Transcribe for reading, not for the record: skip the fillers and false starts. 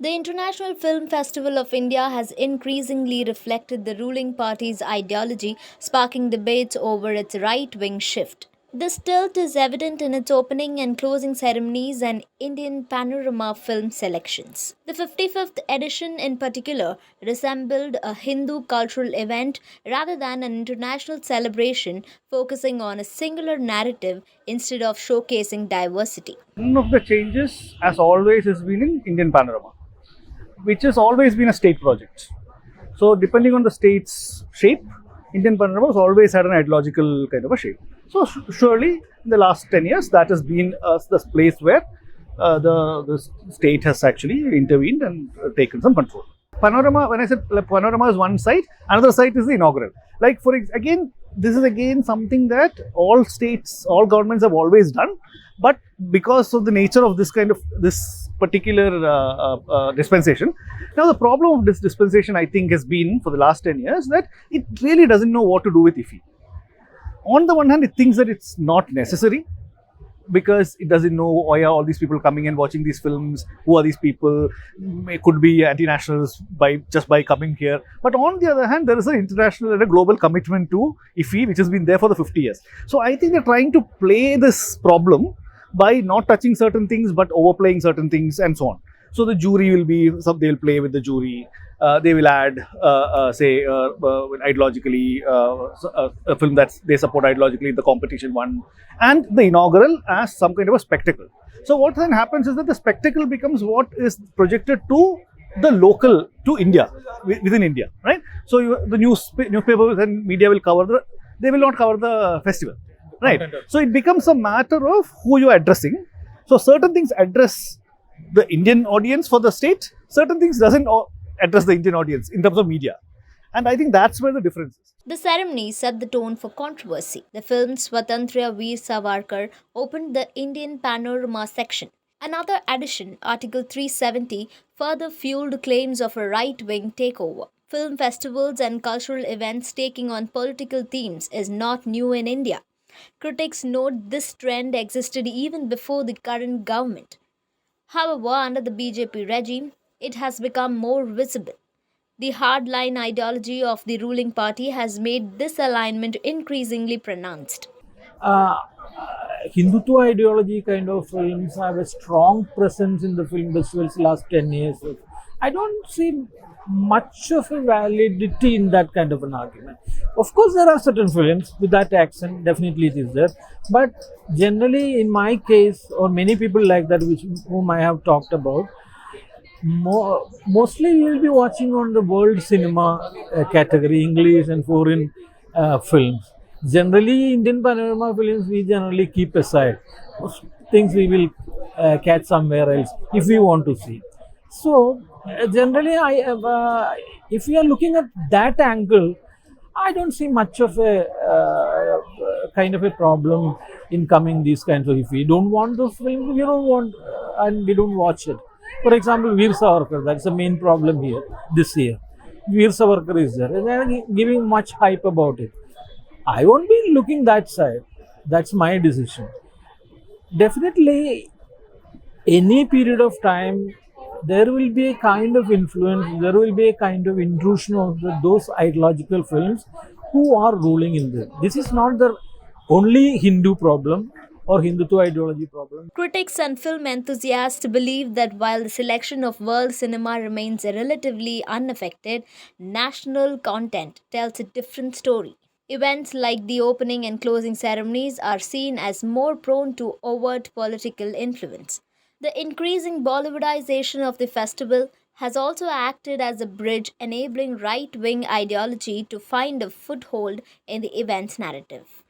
The International Film Festival of India has increasingly reflected the ruling party's ideology, sparking debates over its right wing shift. This tilt is evident in its opening and closing ceremonies and Indian Panorama film selections. The 55th edition, in particular, resembled a Hindu cultural event rather than an international celebration focusing on a singular narrative instead of showcasing diversity. One of the changes, as always, has been in Indian Panorama, which has always been a state project. So, depending on the state's shape, Indian Panorama has always had an ideological kind of a shape. So, surely, in the last 10 years, that has been the place where the state has actually intervened and taken some control. Panorama, when I said Panorama is one site, another site is the inaugural. Like, again, this is again something that all states, all governments have always done, but because of the nature of this particular dispensation. Now, the problem of this dispensation, I think, has been for the last 10 years that it really doesn't know what to do with IFFI. On the one hand, it thinks that it's not necessary because it doesn't know why are all these people coming and watching these films, who are these people. It could be anti-nationals by coming here. But on the other hand, there is an international and a global commitment to IFFI, which has been there for the 50 years. So I think they're trying to play this problem by not touching certain things but overplaying certain things and so on. So the jury will be, they'll play with the jury. They will add, ideologically, a film that they support ideologically, the competition one, and the inaugural as some kind of a spectacle. So what then happens is that the spectacle becomes what is projected to the local, to India, within India, right? So the newspapers and media will they will not cover the festival, right? So it becomes a matter of who you are addressing. So certain things address the Indian audience for the state, certain things doesn't address the Indian audience in terms of media. And I think that's where the difference is. The ceremony set the tone for controversy. The film Swatantrya Veer Savarkar opened the Indian Panorama section. Another addition, Article 370, further fueled claims of a right wing takeover. Film festivals and cultural events taking on political themes is not new in India. Critics note this trend existed even before the current government. However, under the BJP regime, it has become more visible. The hardline ideology of the ruling party has made this alignment increasingly pronounced. uh, Hindutva ideology kind of films have a strong presence in the film festivals last 10 years. I don't see much of a validity in that kind of an argument. Of course, there are certain films with that accent, definitely it is there. But generally, in my case, or many people like that, whom I have talked about, mostly we will be watching on the world cinema category, English and foreign films. Generally, Indian panorama films we generally keep aside. Most things we will catch somewhere else if we want to see. So generally, if we are looking at that angle, I don't see much of a kind of a problem in coming these kinds of. If we don't want those films, we don't want, and we don't watch it. For example, Veer Savarkar, that's the main problem here this year. Veer Savarkar is there, and they are giving much hype about it. I won't be looking that side. That's my decision. Definitely, any period of time, there will be a kind of influence, there will be a kind of intrusion of those ideological films who are ruling in there. This is not the only Hindu problem or Hindutva ideology problem. Critics and film enthusiasts believe that while the selection of world cinema remains relatively unaffected, national content tells a different story. Events like the opening and closing ceremonies are seen as more prone to overt political influence. The increasing Bollywoodisation of the festival has also acted as a bridge enabling right wing ideology to find a foothold in the event's narrative.